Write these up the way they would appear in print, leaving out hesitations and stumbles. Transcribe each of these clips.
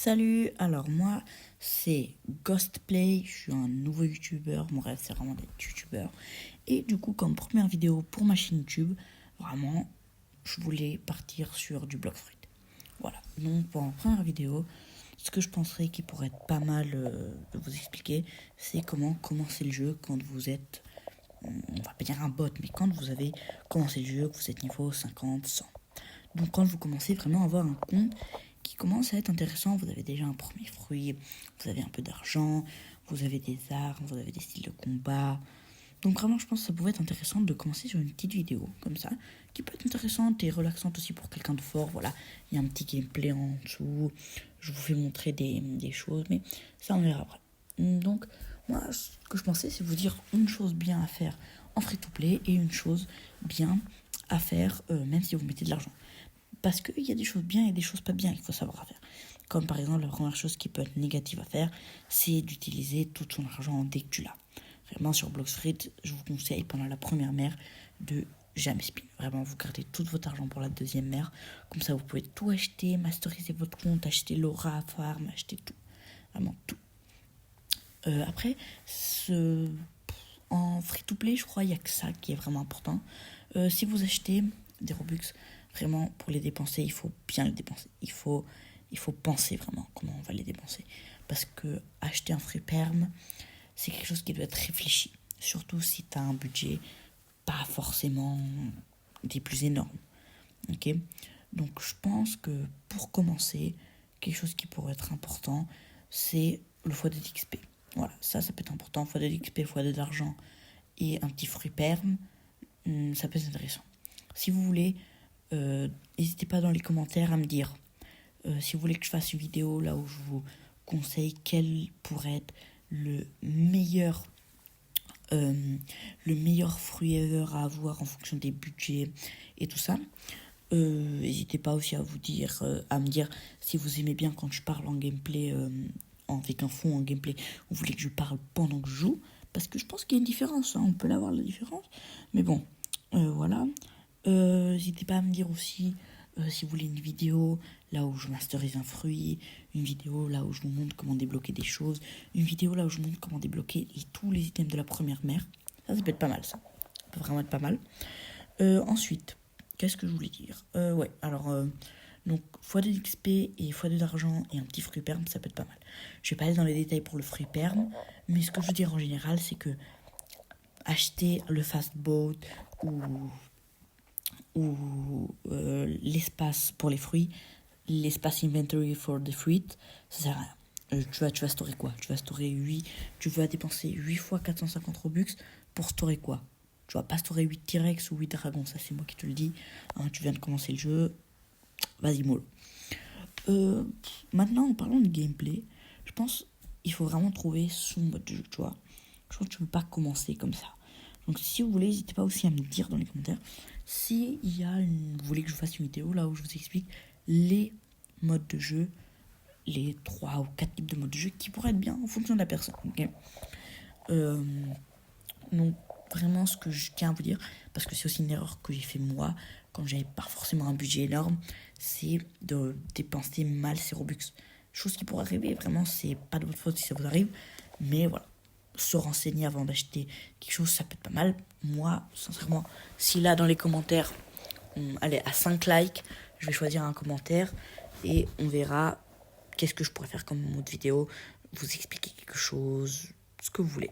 Salut, alors moi c'est Ghostplay, je suis un nouveau youtubeur, mon rêve c'est vraiment d'être youtubeur. Et du coup comme première vidéo pour ma chaîne YouTube, vraiment je voulais partir sur du Blockfruit. Voilà, donc pour ma première vidéo, ce que je penserais qui pourrait être pas mal de vous expliquer, c'est comment commencer le jeu quand vous êtes, on va pas dire un bot, mais quand vous avez commencé le jeu, que vous êtes niveau 50, 100. Donc quand vous commencez vraiment à avoir un compte qui commence à être intéressant, vous avez déjà un premier fruit, vous avez un peu d'argent, vous avez des armes, vous avez des styles de combat. Donc vraiment je pense que ça pouvait être intéressant de commencer sur une petite vidéo comme ça, qui peut être intéressante et relaxante aussi pour quelqu'un de fort. Voilà, il y a un petit gameplay en dessous, je vous fais montrer des choses, mais ça on verra après. Donc moi ce que je pensais c'est vous dire une chose bien à faire en free-to-play et une chose bien à faire même si vous mettez de l'argent. Parce qu'il y a des choses bien et des choses pas bien qu'il faut savoir faire. Comme par exemple, la première chose qui peut être négative à faire, c'est d'utiliser tout son argent dès que tu l'as. Vraiment, sur Blockstreet, je vous conseille pendant la première mère de jamais spin. Vraiment, vous gardez tout votre argent pour la deuxième mère. Comme ça, vous pouvez tout acheter, masteriser votre compte, acheter l'aura, farm, acheter tout. Vraiment tout. Après, en free-to-play, je crois il n'y a que ça qui est vraiment important. Si vous achetez des Robux, vraiment, pour les dépenser, il faut bien les dépenser. Il faut penser vraiment comment on va les dépenser. Parce que acheter un free perm, c'est quelque chose qui doit être réfléchi. Surtout si tu as un budget pas forcément des plus énormes. Ok. Donc je pense que pour commencer, quelque chose qui pourrait être important, c'est le x2 d'XP. Voilà, ça peut être important. x2 d'XP, x2 d'argent et un petit fruit perm, ça peut être intéressant. Si vous voulez, n'hésitez pas dans les commentaires à me dire si vous voulez que je fasse une vidéo là où je vous conseille quel pourrait être le meilleur fruit ever à avoir en fonction des budgets et tout ça. N'hésitez pas aussi à me dire si vous aimez bien quand je parle en gameplay, avec un fond en gameplay, vous voulez que je parle pendant que je joue, parce que je pense qu'il y a une différence, hein, on peut l'avoir la différence, mais bon, voilà. N'hésitez pas à me dire aussi si vous voulez une vidéo là où je masterise un fruit, une vidéo là où je vous montre comment débloquer des choses, une vidéo là où je vous montre comment débloquer tous les items de la première mère. Ça peut être pas mal, ça peut vraiment être pas mal. Ensuite, qu'est-ce que je voulais dire ouais, alors donc x2 d'XP et x2 d'argent et un petit fruit perm, ça peut être pas mal. Je vais pas aller dans les détails pour le fruit perm, mais ce que je veux dire en général, c'est que acheter le fast boat ou l'espace pour les fruits, l'espace inventory for the fruit, ça sert à rien. Tu vas storer quoi? Tu vas dépenser 8 fois 450 Robux pour storer quoi? Tu vas pas storer 8 T-Rex ou 8 dragons, ça c'est moi qui te le dis. Hein, tu viens de commencer le jeu, vas-y mollo. Maintenant, en parlant de gameplay, je pense il faut vraiment trouver son mode de jeu, tu vois. Je pense que tu peux pas commencer comme ça. Donc si vous voulez, n'hésitez pas aussi à me dire dans les commentaires si vous voulez que je fasse une vidéo là où je vous explique les modes de jeu, les 3 ou 4 types de modes de jeu qui pourraient être bien en fonction de la personne. Okay, donc vraiment ce que je tiens à vous dire, parce que c'est aussi une erreur que j'ai fait moi quand j'avais pas forcément un budget énorme, c'est de dépenser mal ses Robux. Chose qui pourrait arriver, vraiment c'est pas de votre faute si ça vous arrive, mais voilà, se renseigner avant d'acheter quelque chose, ça peut être pas mal. Moi, sincèrement, si là dans les commentaires, allez, à 5 likes, je vais choisir un commentaire et on verra qu'est-ce que je pourrais faire comme mode vidéo, vous expliquer quelque chose, ce que vous voulez.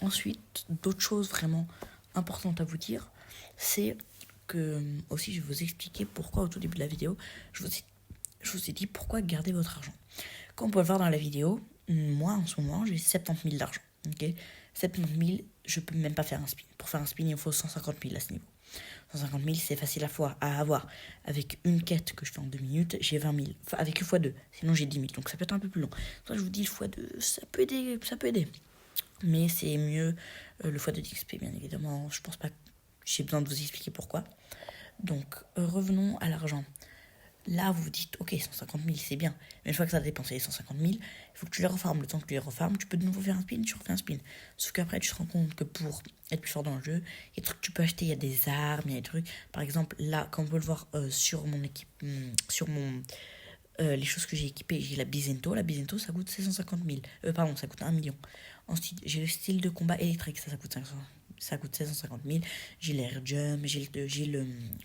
Ensuite, d'autres choses vraiment importantes à vous dire, c'est que aussi je vais vous expliquer pourquoi au tout début de la vidéo, je vous ai dit pourquoi garder votre argent. Comme on peut le voir dans la vidéo, moi en ce moment j'ai 70 000 d'argent. Okay, 70 000, je peux même pas faire un spin. Pour faire un spin, il faut 150 000 à ce niveau. 150 000, c'est facile à avoir. Avec une quête que je fais en 2 minutes, j'ai 20 000. Enfin, avec une x2, sinon j'ai 10 000. Donc ça peut être un peu plus long. Donc je vous dis, le x2, ça peut aider. Mais c'est mieux le x2 d'XP, bien évidemment. Je pense pas que j'ai besoin de vous expliquer pourquoi. Donc revenons à l'argent. Là, vous vous dites, ok, 150 000, c'est bien. Mais une fois que ça a dépensé les 150 000, il faut que tu les refarmes. Le temps que tu les refarmes, tu peux de nouveau faire un spin, tu refais un spin. Sauf qu'après, tu te rends compte que pour être plus fort dans le jeu, il y a des trucs que tu peux acheter, il y a des armes, il y a des trucs. Par exemple, là, comme vous pouvez le voir sur mon équipe, sur mon les choses que j'ai équipées, j'ai la Bizento. La Bizento, ça coûte 750 000. Pardon, ça coûte 1 million. Ensuite, j'ai le style de combat électrique, ça coûte 500. Ça coûte 750 000. J'ai l'air jump, j'ai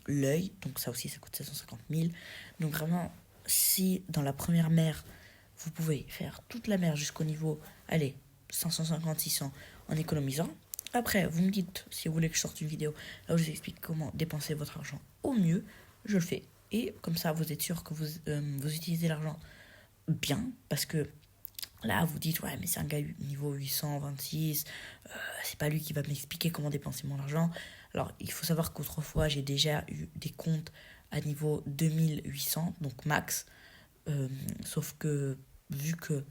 l'œil, donc ça aussi, ça coûte 750 000. Donc vraiment, si dans la première mer, vous pouvez faire toute la mer jusqu'au niveau, allez, 550, 600 en économisant. Après, vous me dites, si vous voulez que je sorte une vidéo, là où je vous explique comment dépenser votre argent au mieux, je le fais. Et comme ça, vous êtes sûr que vous utilisez l'argent bien, parce que là, vous dites, ouais, mais c'est un gars niveau 826, c'est pas lui qui va m'expliquer comment dépenser mon argent. Alors, il faut savoir qu'autrefois, j'ai déjà eu des comptes à niveau 2800, donc max. Sauf que, vu que,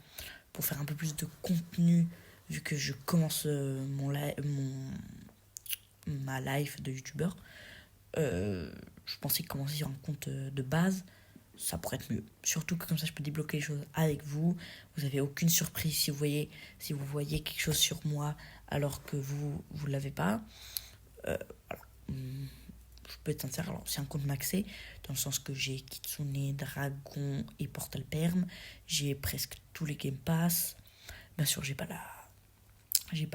pour faire un peu plus de contenu, vu que je commence ma life de youtubeur, je pensais commencer sur un compte de base, ça pourrait être mieux. Surtout que comme ça, je peux débloquer les choses avec vous. Vous n'avez aucune surprise si vous voyez quelque chose sur moi alors que vous ne l'avez pas. Voilà. Je peux être sincère, alors c'est un compte maxé, dans le sens que j'ai Kitsune, Dragon et Portal Perm. J'ai presque tous les Game Pass. Bien sûr, j'ai pas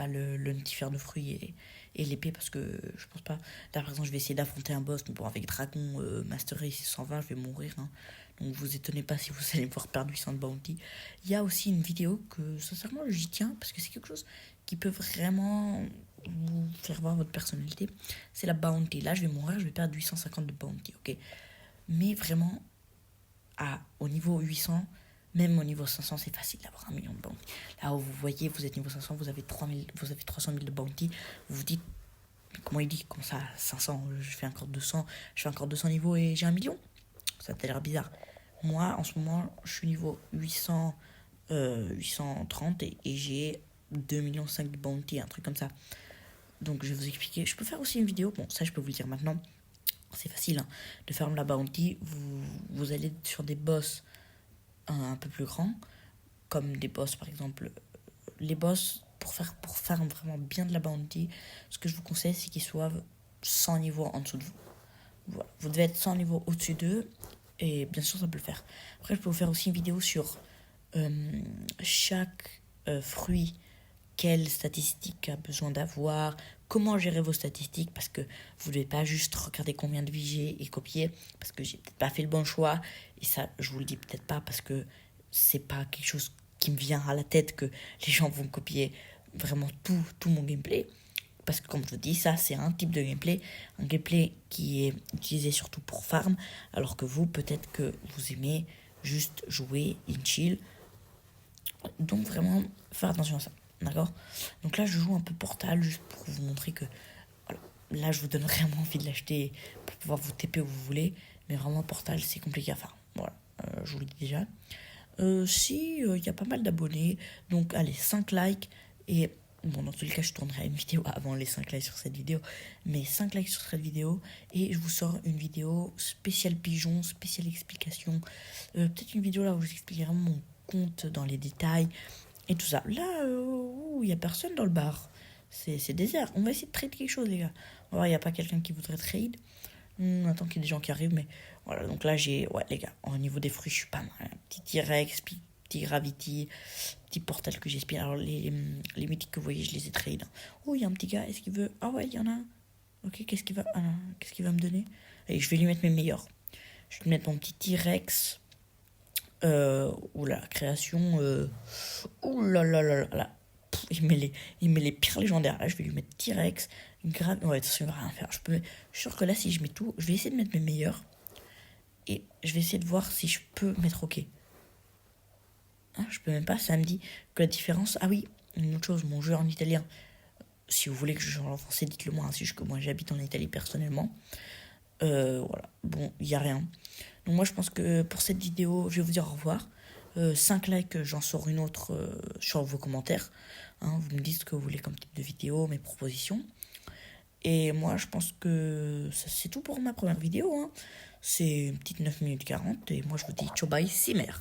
le notifieur de fruits et l'épée parce que je pense pas. Là, par exemple, je vais essayer d'affronter un boss, mais bon, avec Dragon Master Race 120, je vais mourir. Hein. Donc, vous étonnez pas si vous allez me voir perdre 800 de bounty. Il y a aussi une vidéo que, sincèrement, j'y tiens parce que c'est quelque chose qui peut vraiment vous faire voir votre personnalité. C'est la bounty. Là, je vais mourir, je vais perdre 850 de bounty, ok. Mais vraiment, au niveau 800, même au niveau 500, c'est facile d'avoir 1 million de bounty. Là où vous voyez, vous êtes niveau 500, vous avez 300 000 de bounty. Vous vous dites, comment il dit, comme ça, 500, je fais encore 200 niveaux et j'ai 1 million. Ça t'a l'air bizarre. Moi, en ce moment, je suis niveau 830 et j'ai 2,5 millions de bounty, un truc comme ça. Donc, je vais vous expliquer. Je peux faire aussi une vidéo. Bon, ça, je peux vous le dire maintenant. C'est facile hein, de faire la bounty. Vous allez sur des boss un peu plus grands, comme des boss, par exemple. Les boss, pour faire vraiment bien de la bounty, ce que je vous conseille, c'est qu'ils soient 100 niveaux en dessous de vous. Voilà. Vous devez être 100 niveaux au-dessus d'eux, et bien sûr, ça peut le faire. Après, je peux vous faire aussi une vidéo sur chaque fruit, quelles statistiques a besoin d'avoir, comment gérer vos statistiques, parce que vous ne devez pas juste regarder combien de vie j'ai et copier, parce que j'ai peut-être pas fait le bon choix, et ça, je vous le dis peut-être pas, parce que c'est pas quelque chose qui me vient à la tête que les gens vont copier vraiment tout mon gameplay. Parce que comme je vous dis, ça c'est un type de gameplay, un gameplay qui est utilisé surtout pour farm, alors que vous, peut-être que vous aimez juste jouer in chill. Donc vraiment, faire attention à ça, d'accord? Donc là, je joue un peu Portal, juste pour vous montrer que, voilà, là, je vous donne vraiment envie de l'acheter pour pouvoir vous TP où vous voulez, mais vraiment, Portal, c'est compliqué à faire. Voilà, je vous le dis déjà. Si, il y a pas mal d'abonnés, donc allez, 5 likes, et bon, dans tous les cas, je tournerai une vidéo avant les 5 likes sur cette vidéo, mais 5 likes sur cette vidéo, et je vous sors une vidéo spéciale pigeon, spéciale explication, peut-être une vidéo là où je vous expliquerai vraiment mon compte dans les détails, et tout ça. Là, il n'y a personne dans le bar, c'est désert, on va essayer de trade quelque chose, les gars. On va voir, il n'y a pas quelqu'un qui voudrait trade. On attend qu'il y ait des gens qui arrivent, mais voilà, donc là ouais les gars, au niveau des fruits, je suis pas mal. Petit T-Rex, petit Gravity, petit Portal que j'espère. Alors les mythiques que vous voyez, je les ai trade. Oh, il y a un petit gars, est-ce qu'il veut... Ah ouais, il y en a un. Ok, qu'est-ce qu'il va me donner? Allez, je vais lui mettre mes meilleurs. Je vais lui mettre mon petit T-Rex. Oula, création... Ouh là là là là là. Il met les pires légendaires. Là, je vais lui mettre T-Rex. Grave. Ouais, attention, il va rien faire. Je suis sûr que là, si je mets tout, je vais essayer de mettre mes meilleurs. Et je vais essayer de voir si je peux mettre OK. Hein, je peux même pas. Ça me dit que la différence. Ah oui, une autre chose, mon jeu en italien. Si vous voulez que je change en français, dites-le moi. C'est juste que moi, j'habite en Italie personnellement. Voilà. Bon, il n'y a rien. Donc, moi, je pense que pour cette vidéo, je vais vous dire au revoir. 5 likes, j'en sors une autre sur vos commentaires. Hein, vous me dites ce que vous voulez comme type de vidéo, mes propositions. Et moi, je pense que c'est tout pour ma première vidéo. Hein. C'est une petite 9 minutes 40. Et moi, je vous dis ciao bye, Simer.